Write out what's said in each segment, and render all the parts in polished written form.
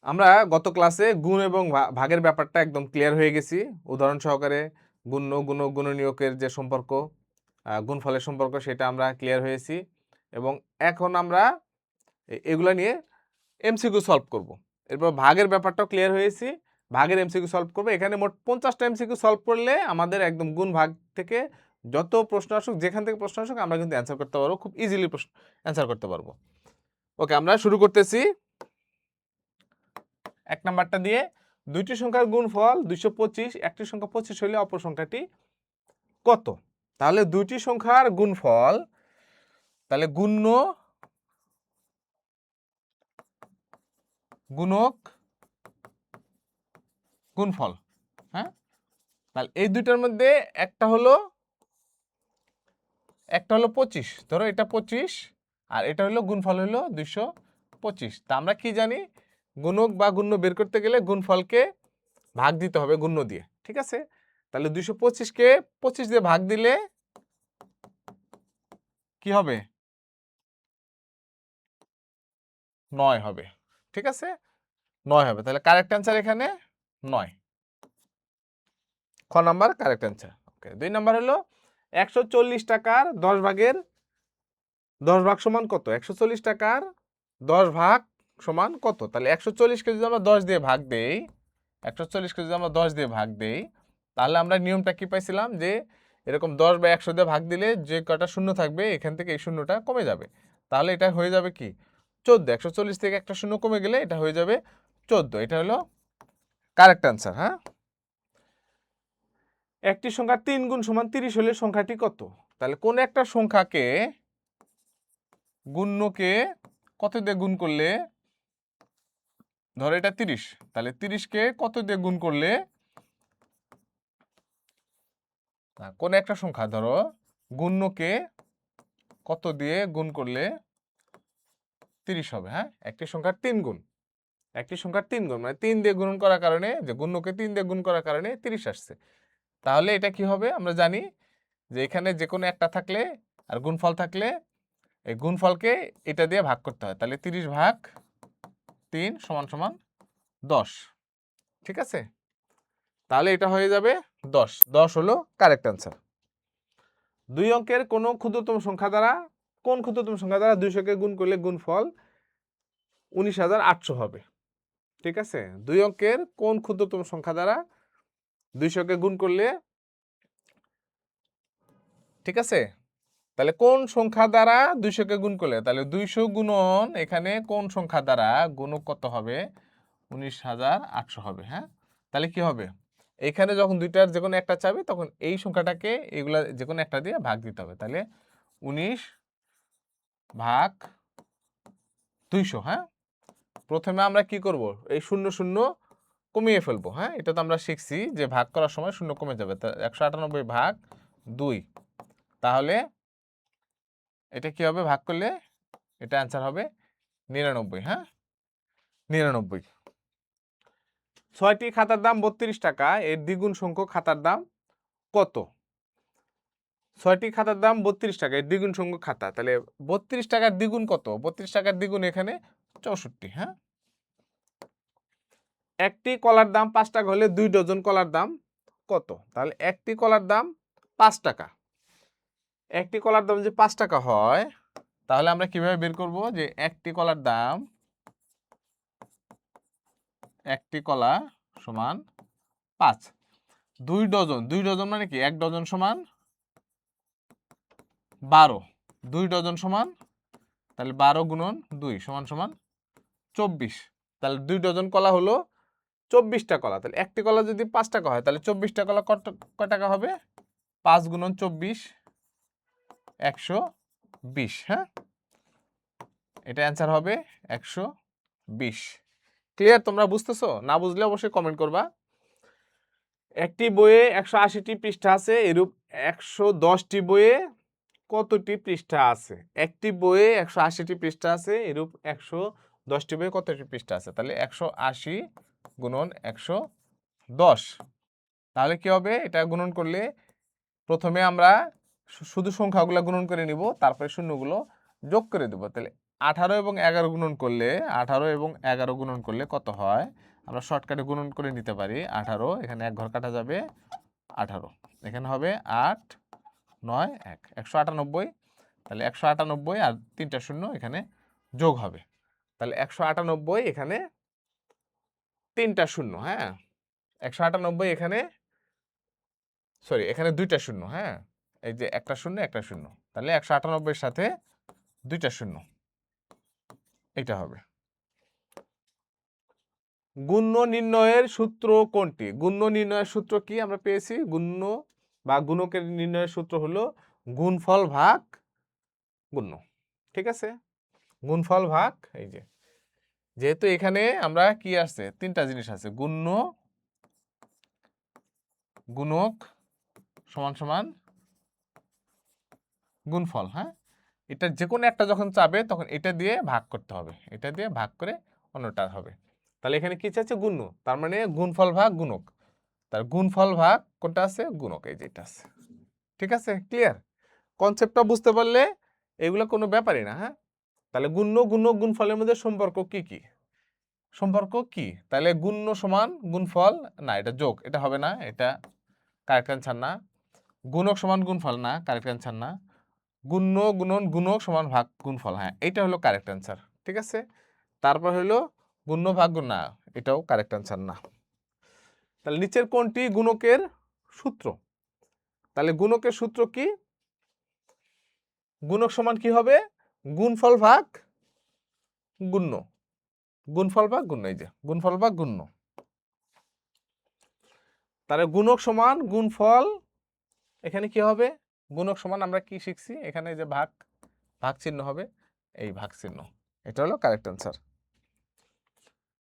আমরা গত ক্লাসে গুণ এবং ভাগের ব্যাপারটা একদম ক্লিয়ার হয়ে গেছি। উদাহরণ সহকারে গুণ্য, গুণক, গুণনীয়কের যে সম্পর্ক, গুণফলের সম্পর্ক সেটা আমরা ক্লিয়ার হয়েছি এবং এখন আমরা এগুলা নিয়ে এমসিকিউ সলভ করব। এরপর ভাগের ব্যাপারটাও ক্লিয়ার হয়েছি। ভাগের এমসিকিউ সলভ করব। এখানে মোট 50টা এমসিকিউ সলভ করলে আমাদের একদম গুণ ভাগ থেকে যত প্রশ্ন আসুক, যেখান থেকে প্রশ্ন আসুক আমরা কিন্তু অ্যান্সার করতে পারবো। খুব ইজিলি প্রশ্ন অ্যান্সার করতে পারবো। ওকে, আমরা শুরু করতেছি। 1 নাম্বারটা দিয়ে দুইটি সংখ্যার গুণফল 225, একটি সংখ্যা 25 হলে অপর সংখ্যাটি কত? তাহলে দুইটি সংখ্যার গুণফল, তাহলে গুণ্য গুণক গুণফল, হ্যাঁ? তাহলে এই দুইটার মধ্যে একটা হলো 25, ধরো এটা 25 আর এটা হলো গুণফল হলো 225। তা আমরা কি জানি, গুণক বা গুণ্য বের করতে গেলে গুণফলকে ভাগ দিতে হবে গুণ্য দিয়ে, ঠিক আছে? তাহলে 225কে 25 দিয়ে ভাগ দিলে কি হবে? 9 হবে, ঠিক আছে? 9 হবে। তাহলে কারেক্ট অ্যান্সার এখানে 9। খ নাম্বার কারেক্ট অ্যান্সার। ওকে, 2 নাম্বার হলো 140 টাকার 10 ভাগের 10 ভাগ সমান কত? 140 টাকার 10 ভাগ সমান কত? তাহলে 140কে যদি আমরা 10 দিয়ে ভাগ দেই, 140কে যদি আমরা 10 দিয়ে ভাগ দেই, তাহলে আমরা নিয়মটা কি পাইছিলাম যে এরকম 10 বা 100 দিয়ে ভাগ দিলে যে কটা শূন্য থাকবে এখান থেকে এই শূন্যটা কমে যাবে। তাহলে এটা হয়ে যাবে কি? 14। 140 থেকে একটা শূন্য কমে গেলে এটা হয়ে যাবে 14। এটা হলো কারেক্ট অ্যান্সার, হ্যাঁ? একটি সংখ্যা 3 গুণ সমান 30 হলে সংখ্যাটি কত? তাহলে কোন একটা সংখ্যাকে গুণ্যকে কত দিয়ে গুণ করলে, ধরো এটা 30, তাহলে 30কে কত দিয়ে গুণ করলে, কোন একটা সংখ্যা ধরো গুণ্যকে কত দিয়ে গুণ করলে 30 হবে, হ্যাঁ? একটি সংখ্যার 3 গুণ, একটি সংখ্যার 3 গুণ মানে 3 দিয়ে গুণ করার কারণে, যে গুণ্যকে 3 দিয়ে গুণ করার কারণে 30 আসছে। তাহলে এটা কি হবে? আমরা জানি যে এখানে যে কোনো একটা থাকলে আর গুণফল থাকলে এই গুণফলকে এটা দিয়ে ভাগ করতে হয়। তাহলে 30 ভাগ 3 সমান সমান 10, ঠিক আছে? তাহলে এটা হয়ে যাবে 10। 10 হলো কারেক্ট অ্যান্সার। 2 অঙ্কের কোন ক্ষুদ্রতম সংখ্যা দ্বারা, কোন ক্ষুদ্রতম সংখ্যা দ্বারা 200কে গুণ করলে গুণফল 19,800 হবে, ঠিক আছে? 2 অঙ্কের কোন ক্ষুদ্রতম সংখ্যা দ্বারা 200কে গুণ করলে, ঠিক আছে? তাহলে কোন সংখ্যা দ্বারা 200কে গুণ করলে, তাহলে 200 গুণন এখানে কোন সংখ্যা দ্বারা গুণক কত হবে? 19,800 হবে, হ্যাঁ? তাহলে কি হবে? এখানে যখন দুইটার যে কোনো একটা চাবে তখন এই সংখ্যাটাকে এগুলা যে কোনো একটা দিয়ে ভাগ দিতে হবে। তাহলে 19 ভাগ 200, হ্যাঁ? প্রথমে আমরা কি করব? এই শূন্য শূন্য কমিয়ে ফেলবো, হ্যাঁ? এটা তো আমরা শিখছি যে ভাগ করার সময় শূন্য কমে যাবে। তা 198 ভাগ 2, তাহলে এটা কি হবে ভাগ করলে? এটা অ্যান্সার হবে 99, হ্যাঁ? 99। 6টি খাতার দাম 32 টাকা, এর দ্বিগুণ সংখ্যক খাতার দাম কত? 6টি খাতার দাম 32 টাকা, এর দ্বিগুণ সংখ্যক খাতা। তাহলে 32 টাকার দ্বিগুণ কত? 32 টাকার দ্বিগুণ এখানে 64, হ্যাঁ? একটি কলার দাম 5 টাকা হলে 2 ডজন কলার দাম কত? তাহলে একটি কলার দাম 5 টাকা। একটি কলার দাম যে 5 টাকা হয়, তাহলে আমরা কিভাবে বের করব যে একটি কলার দাম, একটি কলা সমান 5, 2 ডজন, 2 ডজন মানে কি? 1 ডজন সমান 12, 2 ডজন সমান, তাহলে 12 গুণন 2 সমান সমান 24। তাহলে 2 ডজন কলা হলো 24টা কলা। তাহলে একটি কলা যদি 5 টাকা হয় তাহলে 24টা কলা কয় টাকা হবে? 5 গুণন 24, 120, হ্যাঁ? এটা অ্যান্সার হবে 120। ক্লিয়ার? তোমরা বুঝতেছো? না বুঝলে অবশ্যই কমেন্ট করবা। একটি বইয়ে 180টি পৃষ্ঠা আছে, এরূপ 110টি বইয়ে কতটি পৃষ্ঠা আছে? একটি বইয়ে 180টি পৃষ্ঠা আছে, এরূপ 110টি বইয়ে কতটি পৃষ্ঠা আছে? তাহলে 180 গুণন 110, তাহলে কি হবে? এটা গুণন করলে প্রথমে আমরা শুধু সংখ্যাগুলো গুণন করে নিব, তারপরে শূন্যগুলো যোগ করে দেব। তাহলে 18 এবং 11 গুণন করলে 18 এবং 11 গুণন করলে কত হয়? আমরা শর্টকাটে গুণন করে নিতে পারি। 18 এখানে এক ঘর কাটা যাবে, 18 এখানে হবে 8 9 1 198। তাহলে 198 আর 3টা শূন্য এখানে যোগ হবে। তাহলে 198 এখানে 3টা শূন্য, হ্যাঁ 198 এখানে, সরি এখানে 2টা শূন্য, হ্যাঁ এই যে একটা শূন্য একটা শূন্য, তাহলে 198 এর সাথে 2টা শূন্য, এটা হবে। গুণ্য নির্ণয়ের সূত্র কোনটি? গুণ্য নির্ণয়ের সূত্র কি আমরা পেয়েছি? গুণ্য বা গুণকের নির্ণয়ের সূত্র হলো গুণফল ভাগ গুণ্য। ঠিক আছে, গুণফল ভাগ, এই যে যেহেতু এখানে আমরা কি আছে, 3টা জিনিস আছে, গুণ্য, গুণক সমান সমান গুণফল। হ্যাঁ, এটা যে কোনো একটা যখন চাবে তখন এটা দিয়ে ভাগ করতে হবে, এটা দিয়ে ভাগ করে অন্যটা হবে। তাহলে এখানে কি চাইছে? গুণ্য, তার মানে গুণফল ভাগ গুণক। তার গুণফল ভাগ কোনটা আছে? গুণক, এই যে এটা আছে। ঠিক আছে, ক্লিয়ার? কনসেপ্টটা বুঝতে পারলে এগুলো কোনো ব্যাপারই না। হ্যাঁ, তাহলে গুণ্য গুণক গুণফলের মধ্যে সম্পর্ক কি কি? সম্পর্ক কি? তাহলে গুণ্য সমান গুণফল, না এটা যোগ, এটা হবে না, এটা কারেক্ট অ্যান্সার না। গুণক সমান গুণফল, না কারেক্ট অ্যান্সার না। গুণ্য গুণন গুণক সমান ভাগ গুণফল, হ্যাঁ এটা হলো কারেক্ট অ্যান্সার। ঠিক আছে, তারপর হলো গুণ্য ভাগ গুণ, না এটাও কারেক্ট অ্যান্সার না। তাহলে নিচের কোনটি গুণকের সূত্র? তাহলে গুণকের সূত্র কি? গুণক সমান কি হবে? গুণফল ভাগ গুণ্য, গুণফল ভাগ গুণ্য, এই যে গুণফল ভাগ গুণ্য। তাহলে গুণক সমান গুণফল, এখানে কি হবে? গুণক সমান আমরা কি শিখছি? এখানে যে ভাগ, ভাগ চিহ্ন হবে, এই ভাগ চিহ্ন, এটা হলো কারেক্ট অ্যান্সার।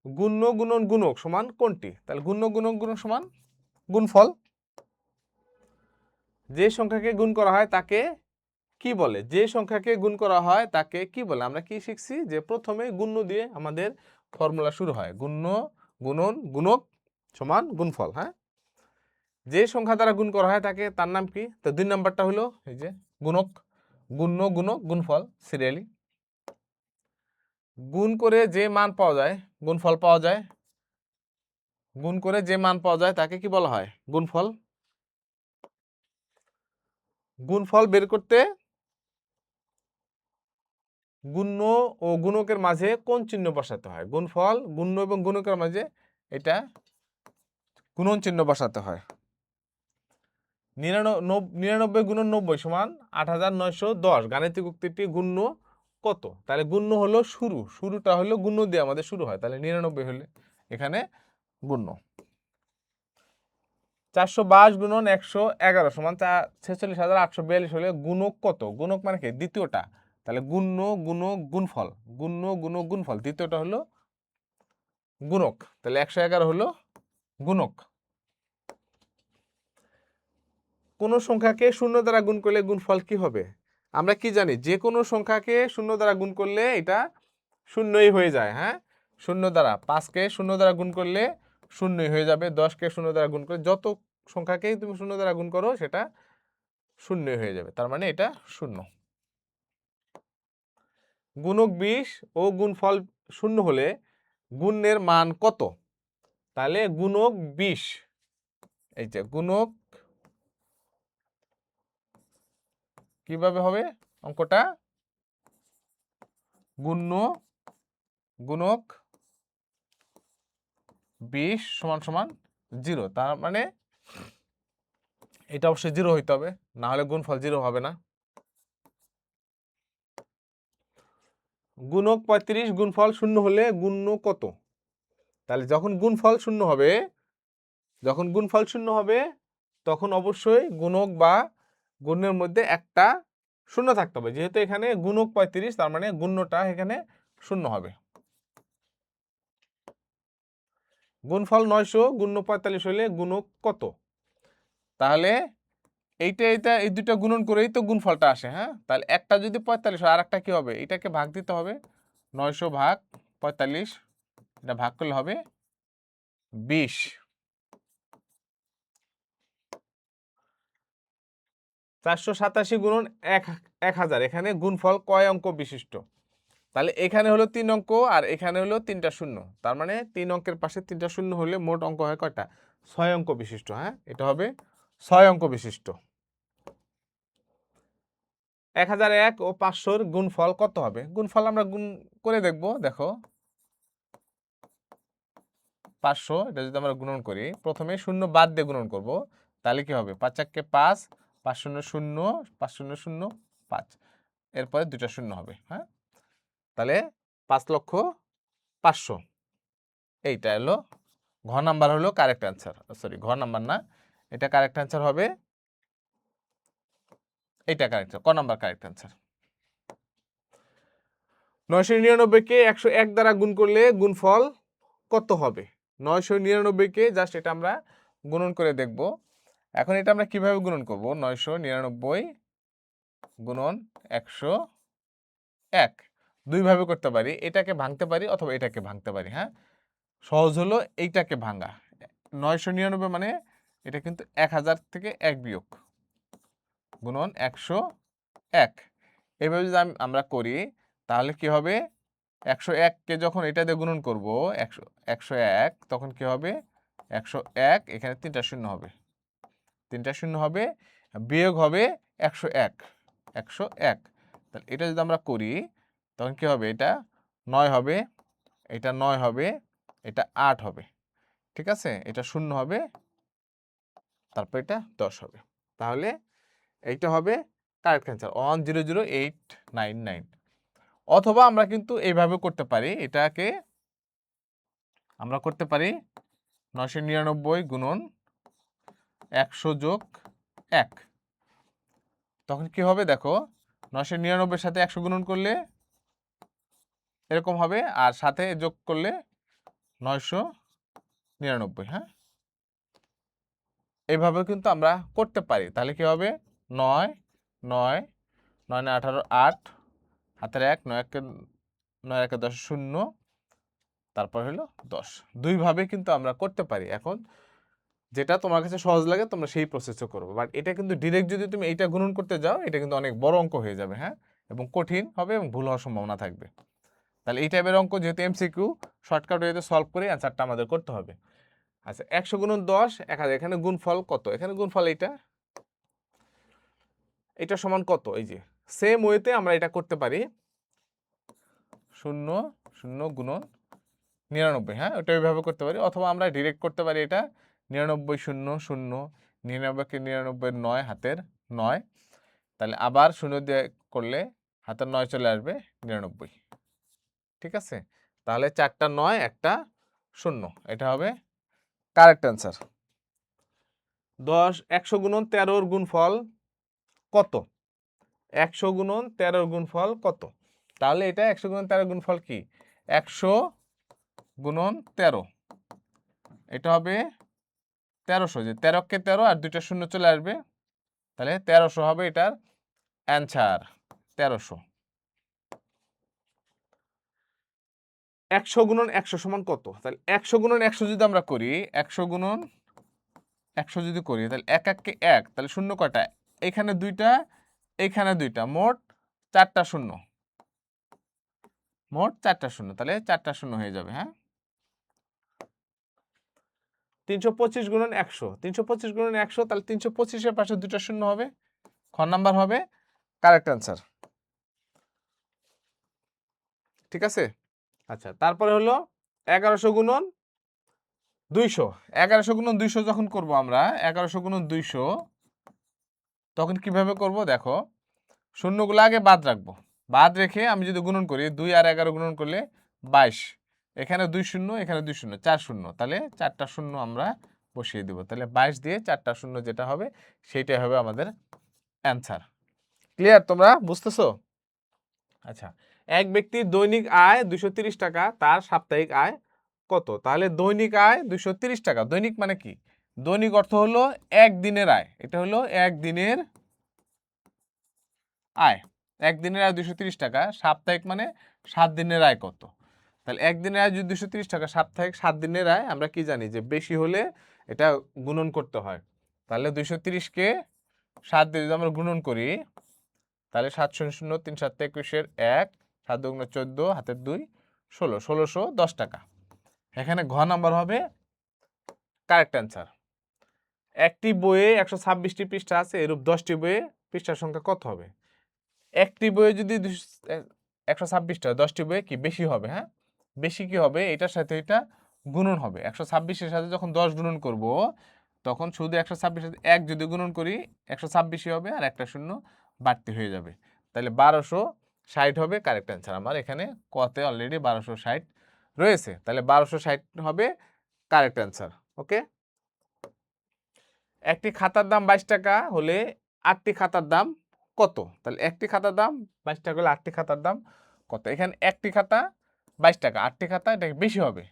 গুণ্য গুণন গুণক সমান কোনটি? তাহলে গুণ্য গুণন গুণক সমান গুণফল। যে সংখ্যাকে গুণ করা হয় তাকে কি বলে? যে সংখ্যাকে গুণ করা হয় তাকে কি বলে? আমরা কি শিখছি? যে প্রথমে গুণ্য দিয়ে আমাদের ফর্মুলা শুরু হয়, গুণ্য গুণন গুণক সমান গুণফল। হ্যাঁ, যে সংখ্যা দ্বারা গুণ করা হয় তাকে, তার নাম কি? তো 2 নাম্বারটা হলো এই যে গুণক, গুণ্য গুণক গুণফল সিরিয়ালি। গুণ করে যে মান পাওয়া যায়, গুণফল পাওয়া যায়, গুণ করে যে মান পাওয়া যায় তাকে কি বলা হয়? গুণফল। গুণফল বের করতে গুণ্য ও গুণকের মাঝে কোন চিহ্ন বসাতে হয়? গুণফল গুণ্য এবং গুণকের মাঝে এটা গুণন চিহ্ন বসাতে হয়। 99 গুণন 90 সমান 8910। গাণিতিক উক্তিটি গুণ্য কত? তাহলে গুণ্য হলো শুরু, শুরুটা হলো গুণ্য দিয়ে আমাদের শুরু হয়, তাহলে 99 হলে এখানে গুণ্য। 422 গুণন 111 সমান 46,842 হলে গুণক কত? গুণক মানে কি? দ্বিতীয়টা, তাহলে গুণ্য গুণক গুণফল, গুণ্য গুণক গুণফল, দ্বিতীয়টা হলো গুণক, তাহলে 111 হলো গুণক। কোন সংখ্যাকে শূন্য দ্বারা গুণ করলে গুণফল কি হবে? আমরা কি জানি? যে কোনো সংখ্যাকে শূন্য দ্বারা গুণ করলে এটা শূন্যই হয়ে যায়। হ্যাঁ, শূন্য দ্বারা 5কে শূন্য দ্বারা গুণ করলে শূন্যই হয়ে যাবে, 10কে শূন্য দ্বারা গুণ করে যত সংখ্যাকেই তুমি শূন্য দ্বারা গুণ করো সেটা শূন্যই হয়ে যাবে, তার মানে এটা শূন্য। গুণক 20 ও গুণফল শূন্য হলে গুণের মান কত? তাহলে গুণক 20, এই যে গুণক কিভাবে হবে অঙ্কটা? গুণ্য গুণক 20 সমান সমান 0, তার মানে এটা অবশ্যই 0 হইতে হবে, না হলে গুণফল 0 হবে না। গুণক 35 গুণফল শূন্য হলে গুণ্য কত? তাহলে যখন গুণফল শূন্য হবে, যখন গুণফল শূন্য হবে তখন অবশ্যই গুণক বা গুণের মধ্যে একটা শূন্য থাকতে হবে, যেহেতু এখানে গুণক 35 তার মানে গুণ্যটা এখানে শূন্য হবে। গুণফল 900 গুণ্য 45 হলে গুণক কত? তাহলে এইটা এই দুটো গুণন করেই তো গুণফলটা আসে। হ্যাঁ, তাহলে একটা যদি 45 হয় আর একটা কি হবে? এটাকে ভাগ দিতে হবে, 900 ভাগ 45, এটা ভাগ করলে হবে 20। 487 গুণন 1000, এখানে গুণফল কয় অঙ্ক বিশিষ্ট? তাহলে এখানে হলো 3 অঙ্ক আর এখানে হলো 3টা শূন্য, তার মানে 3 অঙ্কের পাশে 3টা শূন্য হলে মোট অঙ্ক হয় কয়টা? 6 অঙ্ক বিশিষ্ট। হ্যাঁ, এটা হবে 6 অঙ্ক বিশিষ্ট। 1001 ও 500-র গুণফল কত হবে? গুণফল আমরা গুণ করে দেখব। দেখো 500, এটা যদি আমরা গুণন করি, প্রথমে শূন্য বাদ দিয়ে গুণন করব, তাহলে কি হবে? 5 × 5, 5 শূন্য শূন্য, 5 শূন্য শূন্য 5, এরপরে দুইটা শূন্য হবে। হ্যাঁ, তাহলে 5,05,000, এইটা হলো ঘ নাম্বার, হলো কারেক্ট অ্যান্সার। সরি, ঘ নাম্বার না, এটা কারেক্ট অ্যান্সার হবে, এইটা কারেক্ট, ক নাম্বার কারেক্ট অ্যান্সার। 999-কে 101 দ্বারা গুণ করলে গুণফল কত হবে? 999-কে জাস্ট এটা আমরা গুণন করে দেখব। এখন এটা আমরা কিভাবে গুণন করব? 999 গুণন 101 দুইভাবে করতে পারি, এটাকে ভাঙতে পারি অথবা এটাকে ভাঙতে পারি। হ্যাঁ, সহজ হলো এইটাকে ভাঙা। 999 মানে এটা কিন্তু 1000 থেকে 1 বিয়োগ, গুণন 101। এভাবে যদি আমরা করি তাহলে কি হবে? 101-কে যখন এটা দিয়ে গুণন করব 101, তখন কি হবে? 101, এখানে 3টা শূন্য হবে, 3টা শূন্য হবে, বিয়োগ হবে 101, 101। তাহলে এটা যদি আমরা করি তখন কি হবে? এটা 9 হবে, এটা 9 হবে, এটা 8 হবে। ঠিক আছে, এটা শূন্য হবে, তারপর এটা 10 হবে। তাহলে এইটা হবে কারেক্ট অ্যান্সার 100899। অথবা আমরা কিন্তু এইভাবে করতে পারি, এটাকে আমরা করতে পারি 999 গুণন 100 যোগ 1, তখন কি হবে? দেখো 999-এর সাথে 100 গুণন করলে এরকম হবে, আর সাথে যোগ করলে 999। হ্যাঁ, এইভাবে কিন্তু আমরা করতে পারি। তাহলে কি হবে? 9 9 9 9 18 8, হাতের 1, 9 1 9 1 10 শূন্য, তারপর হলো 10। দুইভাবে কিন্তু আমরা করতে পারি। এখন যেটা তোমার কাছে সহজ লাগে তোমরা সেই প্রসেসে করবে, বাট এটা কিন্তু ডিরেক্ট যদি তুমি এইটা গুণন করতে যাও এটা কিন্তু অনেক বড় অঙ্ক হয়ে যাবে। হ্যাঁ, এবং কঠিন হবে এবং ভুল হওয়ার সম্ভাবনা থাকবে। তাহলে এই টাইপের অঙ্ক যেহেতু এমসিকিউ, শর্টকাট ওয়েতে সলভ করে অ্যান্সারটা আমাদের করতে হবে। আচ্ছা, 100 গুণন 10, 1000, এখানে গুণফল কত? এখানে গুণফল এটা সমান কত? এই যে সেম ওয়েতে আমরা এটা করতে পারি, 0 0 গুণন 99। হ্যাঁ, ওটা ওইভাবে করতে পারি, অথবা আমরা ডিরেক্ট করতে পারি এটা 99 0 0, 99-কে 99 9, হাতের 9, তাহলে আবার 0 দিয়ে করলে হাতের 9 চলে আসবে, 99। ঠিক আছে, তাহলে 4টা 9, একটা 0, এটা হবে কারেক্ট অ্যান্সার। 100 গুণন 13-র গুণফল কত? 100 গুণন 13-র গুণফল কত? তাহলে এটা 100 গুণন 13-র গুণফল কি? 100 গুণন 13, এটা হবে 1300, যে 13-কে 13 আর দুইটা শূন্য চলে আসবে, তাহলে 1300 হবে এটার অ্যান্সার, 1300। 100 গুণন 100 সমান কত? তাহলে 100 গুণন 100 যদি আমরা করি, 100 গুণন 100 যদি করি, তাহলে 1 1-কে 1, তাহলে শূন্য কয়টা? এখানে দুইটা, এখানে দুইটা, মোট 4টা শূন্য, মোট 4টা শূন্য, তাহলে 4টা শূন্য হয়ে যাবে। হ্যাঁ, 325 গুণন 100, 325 গুণন 100, তাহলে 325-এর পাশে দুইটা শূন্য হবে, খ নাম্বার হবে কারেক্ট অ্যান্সার। ঠিক আছে, আচ্ছা, তারপরে হলো 1100 গুণন 200। 1100 গুণন 200 যখন করব আমরা, 1100 গুণন 200 তখন কিভাবে করব? দেখো, শূন্যগুলো আগে বাদ রাখবো, বাদ রেখে আমি যদি গুণন করি, 2 আর 11 গুণন করলে 22, এখানে 2 শূন্য, এখানে 2 শূন্য, 4 শূন্য, তাহলে 4টা শূন্য আমরা বসিয়ে দেব, তাহলে 22 দিয়ে 4টা শূন্য যেটা হবে সেইটাই হবে আমাদের অ্যান্সার। ক্লিয়ার? তোমরা বুঝতেছো? আচ্ছা, এক ব্যক্তির দৈনিক আয় 230 টাকা, তার সাপ্তাহিক আয় কত? তাহলে দৈনিক আয় 230 টাকা, দৈনিক মানে কি? দৈনিক অর্থ হলো একদিনের আয়, এটা হলো একদিনের আয়, একদিনের আয় 230 টাকা, সাপ্তাহিক মানে 7 দিনের আয় কত? তাহলে একদিনের আয় যদি 230 টাকা, সাপ্তাহিক 7 দিনের আয়, আমরা কি জানি যে বেশি হলে এটা গুণন করতে হয়। তাহলে 230-কে 7 দিয়ে যদি আমরা গুণন করি, তাহলে 7 0 0 3 7 21-এর 1, 7 দুগুণ 14, হাতের 2 16, 1610 টাকা। এখানে ঘ নাম্বার হবে কারেক্ট অ্যান্সার। একটি বইয়ে 126টি পৃষ্ঠা আছে, এরূপ 10টি বইয়ে পৃষ্ঠার সংখ্যা কত হবে? একটি বইয়ে যদি 126টা, 10টি বইয়ে কি বেশি হবে? হ্যাঁ, বেশি কি হবে? এটার সাথে এটা গুণন হবে। 126-এর সাথে যখন 10 গুণন করব, তখন শুধু 126-এর সাথে 1 যদি গুণন করি 126ই হবে, আর একটা শূন্য বাড়তি হয়ে যাবে। তাহলে 1260 হবে কারেক্ট অ্যান্সার। আমার এখানে কতে অলরেডি 1260 রয়েছে, তাহলে 1260 হবে কারেক্ট অ্যান্সার। ওকে, একটি খাতার দাম 22 টাকা হলে 8টি খাতার দাম কত? তাহলে একটি খাতার দাম 22 টাকা হলে 8টি খাতার দাম কত? এখানে একটি খাতা 22 টাকা, 8টি খাতা, এটা বেশি হবে।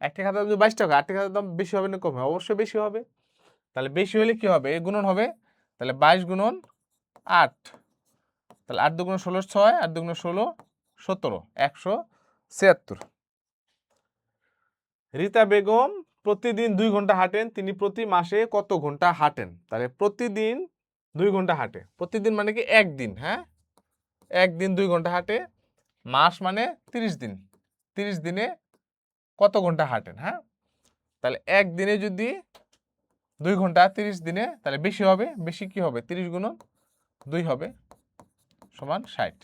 একটি খাতার দাম যদি 22 টাকা, 8টি খাতার দাম বেশি হবে না কম হবে? অবশ্যই বেশি হবে। তাহলে বেশি হলে কি হবে? এ গুণন হবে। তাহলে 22 গুণন 8, তাহলে 8 দুগুণ 16, 6, 8 দুগুণ 16, 17, 176। রীতা বেগম প্রতিদিন 2 ঘন্টা হাঁটেন, তিনি প্রতি মাসে কত ঘন্টা হাঁটেন? তাহলে প্রতিদিন 2 ঘন্টা হাঁটে। প্রতিদিন মানে কি একদিন, হ্যাঁ, একদিন 2 ঘন্টা হাঁটে। মাস মানে 30 দিন, 30 দিনে কত ঘন্টা হাঁটেন? হ্যাঁ, তাহলে একদিনে যদি 2 ঘন্টা, 30 দিনে, তাহলে বেশি হবে। বেশি কি হবে? 30 গুণন 2 হবে সমান 60।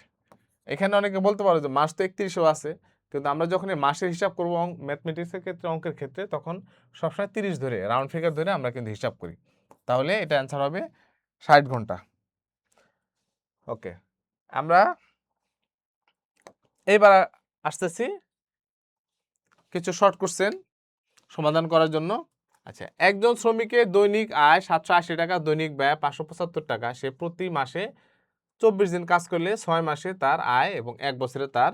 এখানে অনেকে বলতে পারো যে মাস তো 31ও আছে, কিন্তু আমরা যখন মাসের হিসাব করবো ম্যাথমেটিক্সের ক্ষেত্রে, অঙ্কের ক্ষেত্রে, তখন সবসময় 30 ধরে রাউন্ড ফিগার ধরে আমরা কিন্তু হিসাব করি। তাহলে এটা অ্যান্সার হবে 60 ঘন্টা। ওকে, আমরা এইবার আসতেছি কিছু শর্ট কোশ্চেন সমাধান করার জন্য। আচ্ছা, একজন শ্রমিকের দৈনিক আয় 780 টাকা, দৈনিক ব্যয় 575 টাকা। সে প্রতি মাসে 24 দিন কাজ করলে 6 মাসে তার আয় এবং 1 বছরে তার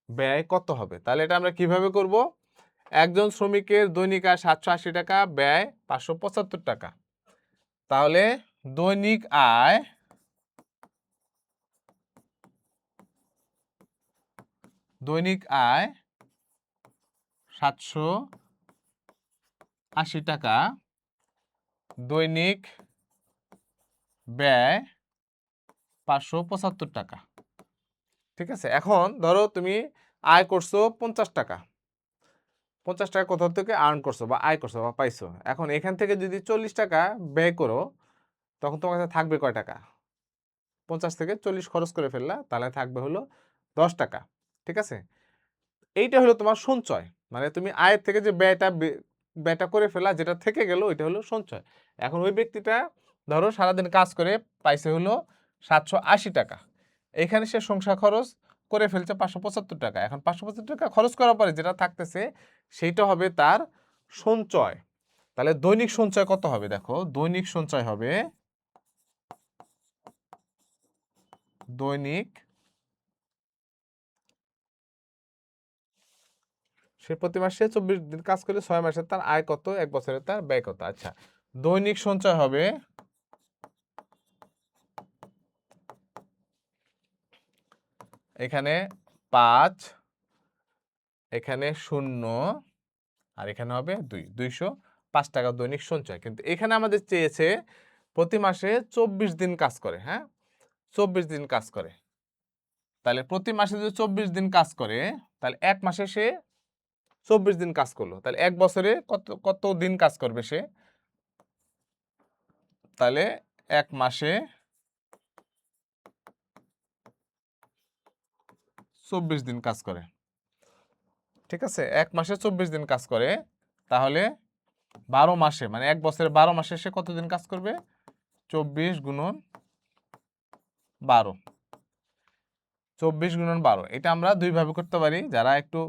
ব্যয় কত হবে? তাহলে এটা আমরা কিভাবে করব? একজন শ্রমিকের দৈনিক আয় 780 টাকা, ব্যয় 575 টাকা। তাহলে দৈনিক আয় দৈনিক আয় 780 টাকা, দৈনিক ব্যয় 575 টাকা। ঠিক আছে, এখন ধরো তুমি আয় করছো 50 টাকা। 50 টাকা কোথাও থেকে আর্ন করছো বা আয় করছো বা পাইছো। এখন এখান থেকে যদি 40 টাকা ব্যয় করো, তখন তোমার কাছে থাকবে কয় টাকা? 50 থেকে 40 খরচ করে ফেললা, তাহলে থাকবে হলো 10 টাকা। ঠিক আছে, এইটা হলো তোমার সঞ্চয়। মানে তুমি আয়ের থেকে যে ব্যয়টা করে ফেলা, যেটা থেকে গেল, ওইটা হলো সঞ্চয়। এখন ওই ব্যক্তিটা ধরো সারাদিন কাজ করে পাইছে হলো 780 টাকা। এখানে সে সংসার খরচ করে ফেলছে 575 টাকা। এখন 575 টাকা খরচ করার পরে যেটা থাকতেছে, সেইটা হবে তার সঞ্চয়। তাহলে দৈনিক সঞ্চয় কত হবে? দেখো, দৈনিক সঞ্চয় হবে, দৈনিক, সে প্রতি মাসে 24 দিন কাজ করে 6 মাসে তার আয় কত, 1 বছরে তার ব্যয় কত? আচ্ছা, দৈনিক সঞ্চয় হবে এখানে 5, এখানে 0, আর এখানে হবে 2, 205 টাকা দৈনিক সঞ্চয়। কিন্তু এখানে আমাদের চেয়েছে প্রতি মাসে 24 দিন কাজ করে। হ্যাঁ, 24 দিন কাজ করে। তাহলে প্রতি মাসে যদি 24 দিন কাজ করে, তাহলে এক মাসে সে 24 দিন কাজ করলো। তাহলে 1 বছরে কত কত দিন কাজ করবে সে? তাহলে 1 মাসে 24 দিন কাজ করে। ঠিক আছে, 1 মাসে 24 দিন কাজ করে, তাহলে 12 মাসে, মানে 1 বছরে 12 মাসে সে কত দিন কাজ করবে? 24 গুণন 12, 24 গুণন 12। এটা আমরা দুইভাবে করতে পারি। যারা একটু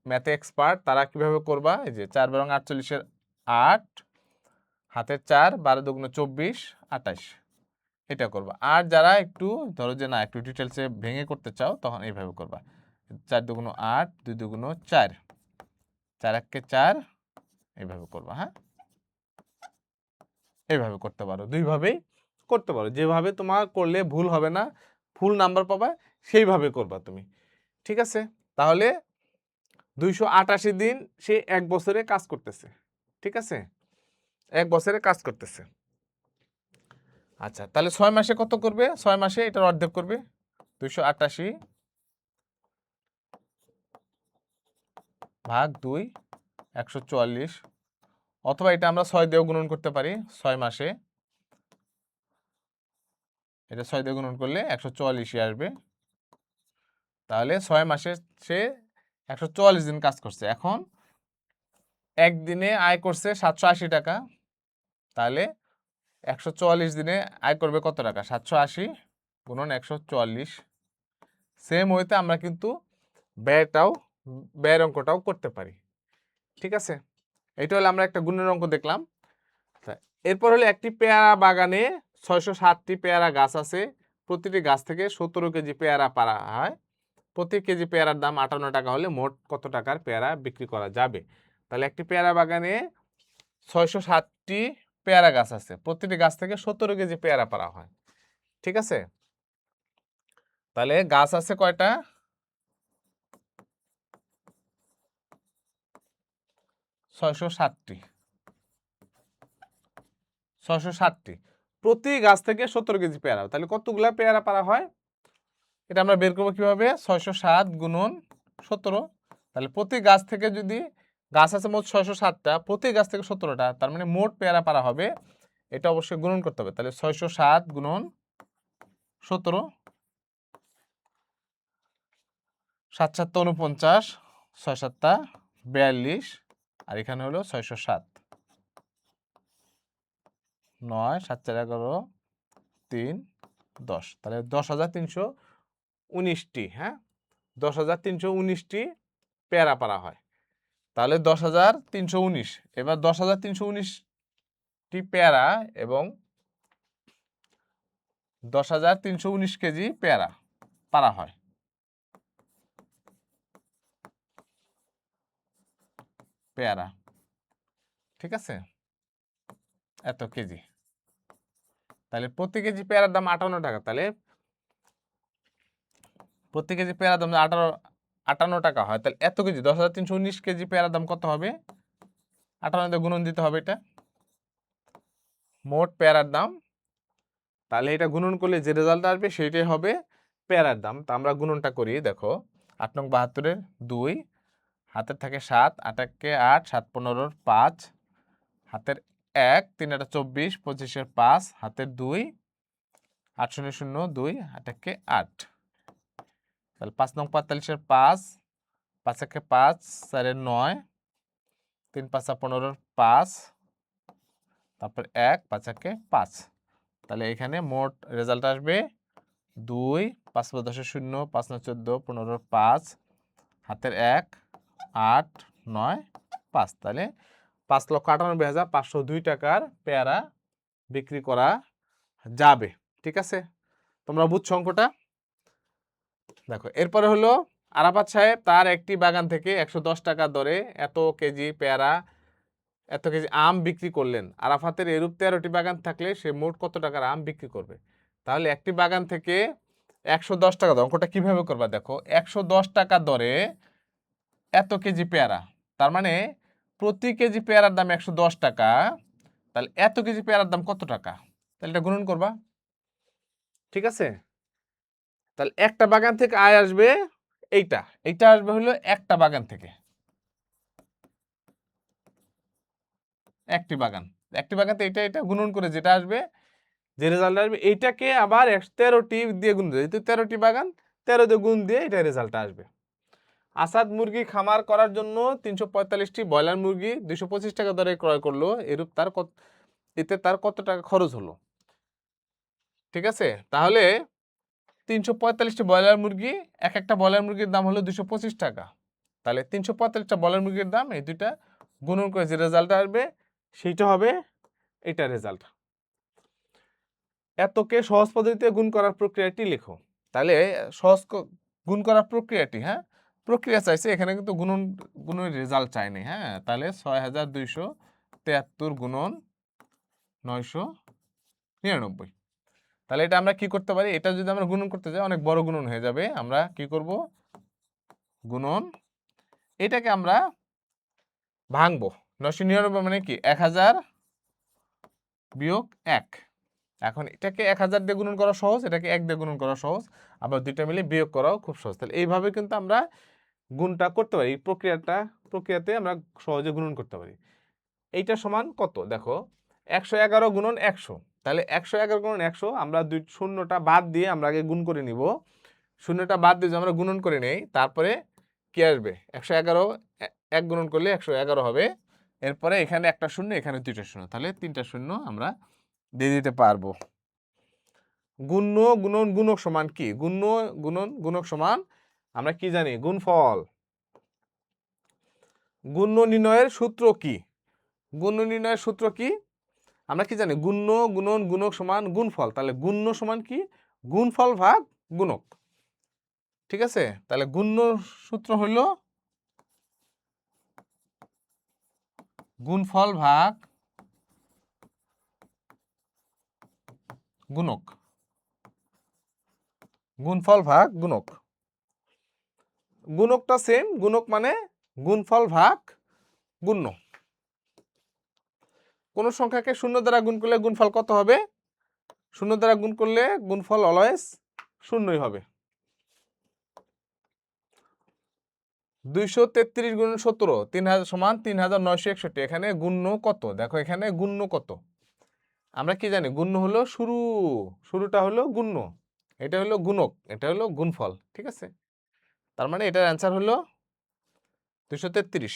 ম্যাথে এক্সপার্ট তারা কিভাবে করবা? এই যে 4 বরং 48-এর 8, হাতের 4, 12 দুগুণে 24, 28, এটা করবা। আর যারা একটু ধরো যে না, একটু ডিটেলসে ভেঙে করতে চাও, তখন এইভাবে করবা। 4 দুগুণ 8, 2 দুগুণ 4, 4 একে 4, এইভাবে করবা। হ্যাঁ, এইভাবে করতে পারো, দুইভাবেই করতে পারো। যেভাবে তোমার করলে ভুল হবে না, ফুল নাম্বার পাবা, সেইভাবে করবা তুমি। ঠিক আছে, তাহলে 288 দিন সে 1 বছরে কাজ করতেছে। ঠিক আছে, 1 বছরে কাজ করতেছে। আচ্ছা, তাহলে 6 মাসে কত করবে? 6 মাসে এটার অর্ধেক করবে, 288 ভাগ 2 144, অথবা এটা আমরা 6 দিয়েও গুণন করতে পারি, 6 মাসে এটা 6 দিয়ে গুণন করলে 144ই আসবে। তাহলে 6 মাসে সে 144 দিন কাজ করছে। এখন একদিনে আয় করছে 780 টাকা, তাহলে 144 দিনে আয় করবে কত টাকা? 780 গুণন 144। সেম ওয়েতে আমরা কিন্তু ব্যয়ের অঙ্কটাও করতে পারি। ঠিক আছে, এটা হলো আমরা একটা গুণের অঙ্ক দেখলাম। এরপর হলো একটি পেয়ারা বাগানে 660টি পেয়ারা গাছ আছে, প্রতিটি গাছ থেকে 17 কেজি পেয়ারা পাড়া হয়, প্রতি কেজি পেয়ারার দাম 58 টাকা হলে মোট কত টাকার পেয়ারা বিক্রি করা যাবে? তাহলে একটি পেয়ারা বাগানে 660টি পেয়ারা গাছ আছে, প্রতিটি গাছ থেকে 17 কেজি পেয়ারা পাড়া হয়। ঠিক আছে, তাহলে গাছ আছে কয়টা? 660টি। 660টি, প্রতি গাছ থেকে 17 কেজি পেয়ারা, তাহলে কতগুলা পেয়ারা পাড়া হয়? এটা আমরা বের করবো কিভাবে? 660 গুণন 17। তাহলে প্রতি গাছ থেকে, যদি গাছ আছে মোট 660টা, প্রতি গাছ থেকে 17টা, তার মানে মোট পেয়ারা পাড়া হবে, এটা অবশ্যই গুণন করতে হবে। তাহলে 660 গুণন 17, 7 7 49, 6 7 42, আর এখানে হলো 607, 9 7 4 11 3 10, তাহলে 10,319টি। হ্যাঁ, 10,319টি পেয়ারা পাড়া হয়। তাহলে 10,319, এবার 10,319টি পেয়ারা এবং 10,319 কেজি পেয়ারা পাড়া হয়। পেয়ারা, ঠিক আছে, এত কেজি, তাহলে প্রতি কেজি পেয়ারার দাম 58 টাকা। তাহলে প্রতি কেজি পেয়ারার দাম 58 টাকা হয়, তাহলে এত কেজি 10,319 কেজি পেয়ারার দাম কত হবে? 58 দিয়ে গুণন দিতে হবে এটা, মোট পেয়ারার দাম। তাহলে এটা গুণন করলে যে রেজাল্ট আসবে সেটাই হবে পেয়ারার দাম। তা আমরা গুণনটা করি, দেখো 8 নং 72-এর 2, হাতের থাকে 7, 8 একে 8, 7 15-র 5, হাতের 1, 3 8 24, 25-এর 5, হাতের 2, 8 0 0 2, 8 একে 8, তাহলে 5 নং 45-এর 5, 5 একে 5, 4 এর 9, 3 5 15-র 5, তারপর 1, 5 একে 5, তাহলে এখানে মোট রেজাল্ট আসবে 2, 5 5 10 0, 5 9 14, 15-র 5, হাতের 1, 8 9 5, তাহলে 5,98,502 টাকার পেয়ারা বিক্রি করা যাবে। ঠিক আছে, তোমরা বুঝছো অঙ্কটা? দেখো এরপরে হলো আরাফাত সাহেব তার একটি বাগান থেকে 110 টাকা দরে এত কেজি পেয়ারা, এত কেজি আম বিক্রি করলেন। আরাফাতের এরূপ 13টি বাগান থাকলে সে মোট কত টাকার আম বিক্রি করবে? তাহলে একটি বাগান থেকে 110 টাকা দর, অঙ্কটা কিভাবে করবা দেখো, 110 টাকা দরে এত কেজি পেয়ারা, তার মানে প্রতি কেজি পেয়ারার দাম 110 টাকা, তাহলে এত কেজি পেয়ারার দাম কত টাকা? তাহলে এটা গুণন করবা। ঠিক আছে, তাহলে একটা বাগান থেকে আয় আসবে এইটা, এইটা আসবে হলো একটা বাগান থেকে, একটি বাগান, একটি বাগান এটা এটা গুণন করে যেটা আসবে, যে রেজাল্ট আসবে, এইটাকে আবার 13টি দিয়ে গুণ দিয়ে, যেহেতু 13টি বাগান, 13 দিয়ে গুণ দিয়ে এটা রেজাল্ট আসবে। আসাদ মুরগি খামার করার জন্য 345টি ব্রয়লার মুরগি 225 টাকা দরে ক্রয় করলো, এরূপ তার এতে তার কত টাকা খরচ হলো? ঠিক আছে, তাহলে 345টি ব্রয়লার মুরগি, এক একটা ব্রয়লার মুরগির দাম হলো 225 টাকা, তাহলে 345টা ব্রয়লার মুরগির দাম, এই দুইটা গুণন করে যে রেজাল্ট আসবে সেইটা হবে এটা রেজাল্ট। এতকে সহজ পদ্ধতিতে গুণ করার প্রক্রিয়াটি লেখো। তাহলে সহজ গুণ করার প্রক্রিয়াটি, হ্যাঁ, প্রক্রিয়া চাইছে, এখানে কিন্তু গুণের রেজাল্ট চাইনি। হ্যাঁ, তাহলে 6273 গুণন 999, তাহলে এটা আমরা কি করতে পারি? এটা যদি আমরা গুণন করতে যাই অনেক বড় গুণন হয়ে যাবে। আমরা কি করব? গুণন, এটাকে আমরা ভাঙবো। 999 মানে কি? 1000 বিয়োগ 1। এখন এটাকে 1000 দিয়ে গুণন করা সহজ, এটাকে 1 দিয়ে গুণন করা সহজ, আবার দুইটা মিলে বিয়োগ করাও খুব সহজ। তাহলে এইভাবে কিন্তু আমরা গুণটা করতে পারি, এই প্রক্রিয়াটা প্রক্রিয়াতে আমরা সহজে গুণন করতে পারি। এইটা সমান কত দেখো 111 গুণন 100, তাহলে 111 গুণন 100 আমরা শূন্যটা বাদ দিয়ে আমরা আগে গুণ করে নিব। শূন্যটা বাদ দিয়ে আমরা গুণন করে নেই, তারপরে কি আসবে 111 এক গুণন করলে 111 হবে। এরপরে এখানে একটা শূন্য, এখানে দুইটা শূন্য, তাহলে তিনটা শূন্য আমরা দিয়ে দিতে পারবো। গুণ্য গুণন গুণক সমান কি? গুণ্য গুণন গুণক সমান আমরা কি জানি? গুণফল। গুণ্য নির্ণয়ের সূত্র কি? গুণ্য নির্ণয়ের সূত্র কি আমরা কি জানি? গুণ্য গুণন গুণক সমান গুণফল। তাহলে গুণ্য সমান কি? গুণফল ভাগ গুণক। ঠিক আছে, তাহলে গুণ্য সূত্র হলো গুণফল ভাগ গুণক। গুণফল ভাগ গুণক। গুণকটা সেম, গুণক মানে গুণফল ভাগ গুণ্য। কোন সংখ্যাকে শূন্য দ্বারা গুণ করলে গুণফল কত হবে? শূন্য দ্বারা গুণ করলে গুণফল অলওয়েজ শূন্যই হবে। 233 গুণন 17 3000 সমান 3961। এখানে গুণ্য কত দেখো, এখানে গুণ্য কত? আমরা কি জানি? গুণ্য হলো শুরুটা হলো গুণ্য, এটা হলো গুণক, এটা হলো গুণফল। ঠিক আছে, তার মানে এটার অ্যান্সার হলো 233।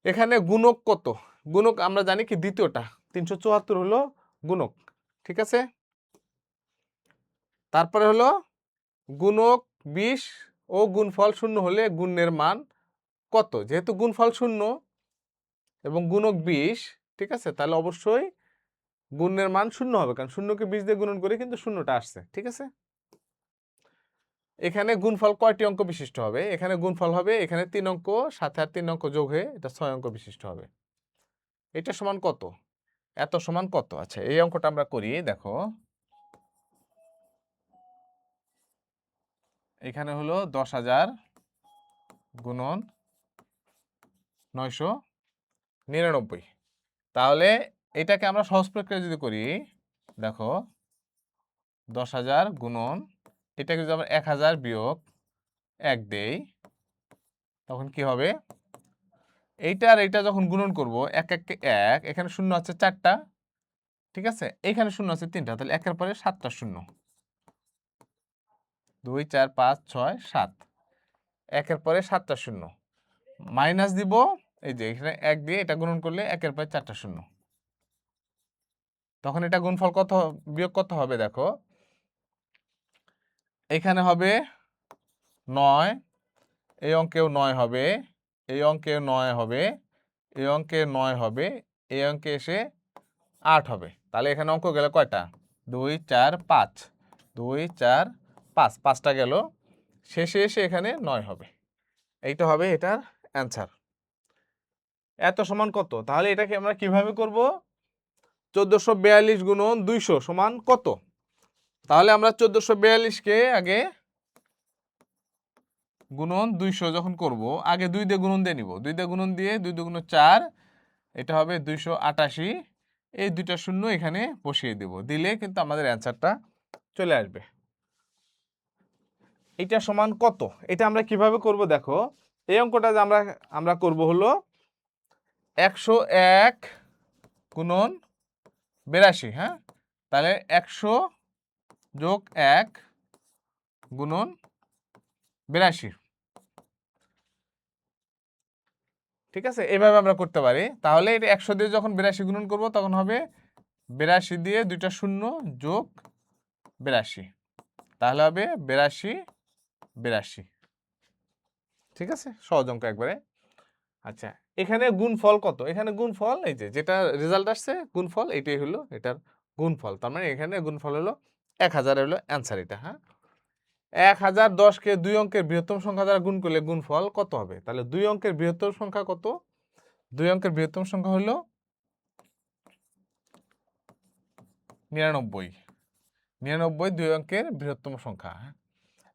এখানে গুণক কত? গুণক আমরা জানি কি? দ্বিতীয়টা 374 হলো গুণক। ঠিক আছে, তারপরে হলো গুণক 20 ও গুণফল 0 হলে গুণের মান কত? যেহেতু গুণফল 0 এবং গুণক 20, ঠিক আছে, তাহলে অবশ্যই গুণের মান 0 হবে, কারণ 0কে 20 দিয়ে গুণন করে কিন্তু শূন্যটা আসছে। ঠিক আছে, এখানে গুণফল কয়টি অঙ্ক বিশিষ্ট হবে? এখানে গুণফল হবে এখানে 3 অঙ্ক, সাথে আর 3 অঙ্ক যোগ হয়ে এটা 6 অঙ্ক বিশিষ্ট হবে। এটা সমান কত? এত সমান কত? আচ্ছা, এই অঙ্কটা আমরা করি। দেখো এখানে হলো 10,000 গুণন 999। তাহলে এটাকে আমরা সহজ প্রক্রিয়া যদি করি, দেখো 10,000 গুণন, এটাকে যদি আমরা 1000 বিয়োগ 1 দেই, তখন কি হবে? এইটা আর এইটা যখন গুণন করব, 1 1 কে 1, এখানে শূন্য আছে 4টা, ঠিক আছে, এখানে শূন্য আছে 3টা, তাহলে একের পরে 7টা শূন্য, 2 4 5 6 7, একের পরে 7টা শূন্য, মাইনাস দিব এই যে এখানে 1 দিয়ে এটা গুণন করলে একের পরে 4টা শূন্য, তখন এটা গুণফল কত বিয়োগ কত হবে? দেখো এখানে হবে 9, এই অঙ্কেও 9 হবে, এই অঙ্কেও 9 হবে, এই অঙ্কে 9 হবে, এই অঙ্কে এসে 8 হবে। তাহলে এখানে অঙ্ক গেল কয়টা? 2 4 5, 2 4 5, 5টা গেল, শেষে এসে এখানে 9 হবে। এইটা হবে এটার অ্যান্সার। এত সমান কত? তাহলে এটাকে আমরা কিভাবে করব? 1442 গুণন 200 সমান কত? তাহলে আমরা 1442কে আগে গুণন 200 যখন করব, আগে 2 দিয়ে গুণন দিয়ে নিব। 2 দিয়ে গুণন দিয়ে 2 2 4, এটা হবে 288। এই দুইটা শূন্য এখানে বসিয়ে দেব, দিলে কিন্তু আমাদের অ্যান্সারটা চলে আসবে। এটা সমান কত? এটা আমরা কিভাবে করব? দেখো এই অঙ্কটা যে আমরা করব হলো 101 গুণন 82। হ্যাঁ, তাহলে 100 যোগ 1 গুণন 82। ঠিক আছে, এভাবে আমরা করতে পারি। তাহলে এটা 100 দিয়ে যখন 82 গুণন করব, তখন হবে 82 দিয়ে দুইটা শূন্য যোগ 82, তাহলে হবে 82 82। ঠিক আছে, সহজ অঙ্ক একবারে। আচ্ছা, এখানে গুণফল কত? এখানে গুণফল এই যে যেটা রেজাল্ট আসছে গুণফল, এটাই হলো এটার গুণফল। তার মানে এখানে গুণফল হলো 1000 হলো অ্যান্সার এটা। হ্যাঁ, 1010কে 2 অঙ্কের বৃহত্তম সংখ্যা দ্বারা গুণ করলে গুণফল কত হবে? তাহলে 2 অঙ্কের বৃহত্তম সংখ্যা কত? 2 অঙ্কের বৃহত্তম সংখ্যা হলো 99। 99 2 অঙ্কের বৃহত্তম সংখ্যা।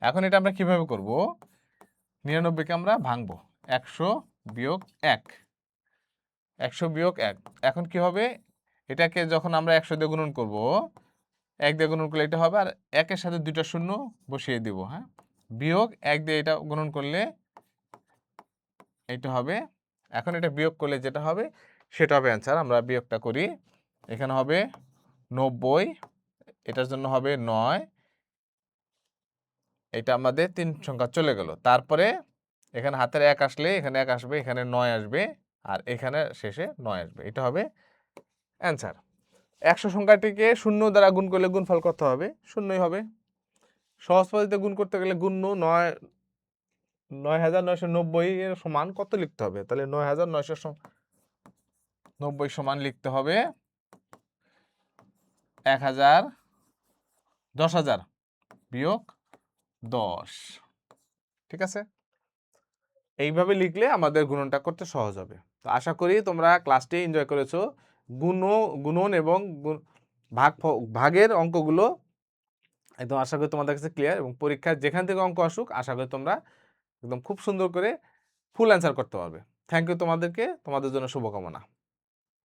এখন এটা আমরা কিভাবে করব? 99কে আমরা ভাঙবো, 100 বিয়োগ 1, 100 বিয়োগ 1। এখন কি হবে? এটাকে যখন আমরা 100 দিয়ে গুণন করব, 1 দিয়ে গুণন করলে এটা হবে, আর 1 এর সাথে দুইটা শূন্য বসিয়ে দিব। হ্যাঁ, বিয়োগ 1 দিয়ে এটা গুণন করলে এটা হবে, এখন এটা বিয়োগ করলে যেটা হবে সেটা হবে অ্যান্সার। আমরা বিয়োগটা করি, এখানে হবে 90, এটার জন্য হবে 9, এটা আমাদের 3 সংখ্যা চলে গেল। তারপরে এখানে হাতের 1 আসলে এখানে 1 আসবে, এখানে 9 আসবে, আর এখানে শেষে 9 আসবে। এটা হবে অ্যান্সার। 100 সংখ্যাটিকে 0 দ্বারা গুণ করলে গুণফল কত হবে? 0ই হবে। সহজ পদ্ধতিতে গুণ করতে গেলে গুণ্য 9990 এর সমান কত লিখতে হবে? তাহলে 9990 সমান লিখতে হবে 1000, 10,000 বিয়োগ 10। ঠিক আছে? এইভাবে লিখলে আমাদের গুণনটা করতে সহজ হবে। তো আশা করি তোমরা ক্লাসটি এনজয় করেছো। গুণন এবং ভাগের অঙ্কগুলো একদম আশা করি তোমাদের কাছে ক্লিয়ার, এবং পরীক্ষায় যেখান থেকে অঙ্ক আসুক আশা করি তোমরা একদম খুব সুন্দর করে ফুল অ্যান্সার করতে পারবে। থ্যাংক ইউ তোমাদেরকে, তোমাদের জন্য শুভকামনা।